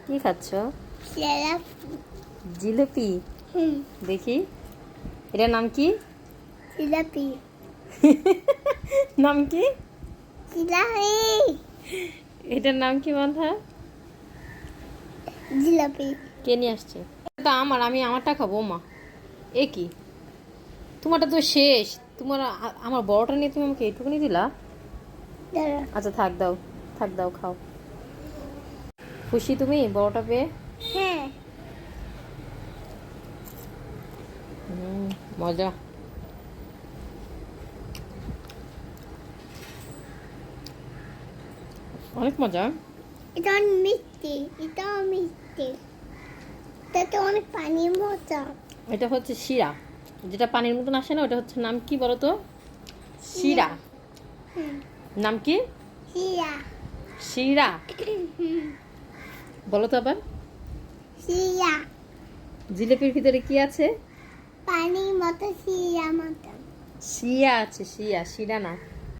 কি খাচ্ছ? জিলাপি। জিলিপি। দেখি, এটার নাম কি? জিলাপি। নাম কি? জিলাপি। এটার নাম কি মাথা? জিলাপি। কে নিয়ে আসছে? এটা আমি আমারটা খাবো মা। এ কি, তোমারটা তো শেষ। তোমার আমার বড়টা নিয়ে তুমি আমাকে এইটুকুনি দিলা? দাঁড়া। আচ্ছা থাক দাও, থাক দাও, খাও। খুশি তুমি বড়টা পেয়ে? হ্যাঁ। মজা। অনেক মজা। এটা অনেক মিষ্টি। এটাও মিষ্টি। এটাতে অনেক পানির মতো। এটা হচ্ছে শিরা, যেটা পানির মতন আসে না, ওটা হচ্ছে নাম কি বলো তো? শিরা। নাম কি? শিরা। শিরা বলো তো আবার। শিরা। জিলিপির ভিতরে কি আছে? পানির মতো শিরা মতো। শিয়া আছে, শিয়া, শিরা না।